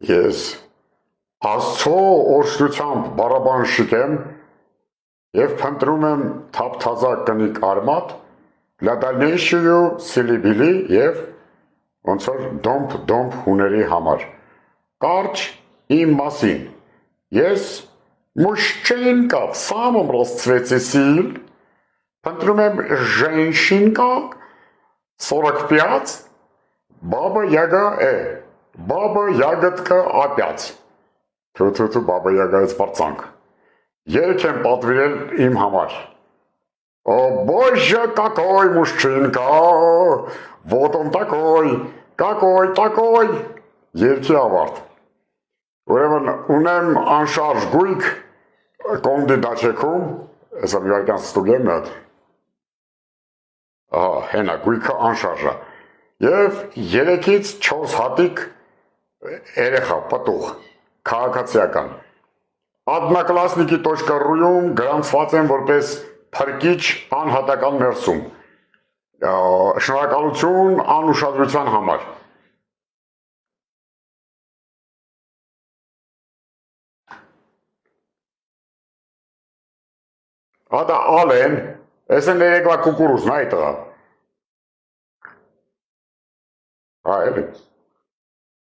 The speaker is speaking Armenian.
Ես Աստծո օրհնությամբ բարաբանշիկ եմ եւ փնտրում եմ թափթազա կնիկ արմատ, для дальнейшего սիլիբիլի եւ ոնց որ դոմփ հուների համար։ Կարճ իմ մասին։ Ես мужчинка в самом расцвете сил, փնտրում եմ женщинка 45, баба Яга баба ягодка опять։ Թու բաբա ягայից բարձանք։ Երգ եմ պատվիրել իմ համար։ О, боже, какой мужчинка, вот он такой, такой, երգի ավարտ։ Ուրեմն ունեմ անշարժ գույք կոնդի դաչեքում, հեսա մի վարկյան ստուգեմ նատ։ Ահա, հենա, գույքը անշարժ է։ Եվ 3-ից 4 հատիկ երեխա, պտուղ, քաղաքացիական։ Одноклассники.ru-ում գրանցված եմ որպես փրկիչ անհատական մերսում։ Շնորհակալություն անուշադրության համար։ Ադա ալեն, ես են երեկվա կուկուրուզն այ տղա։ Այ էլի։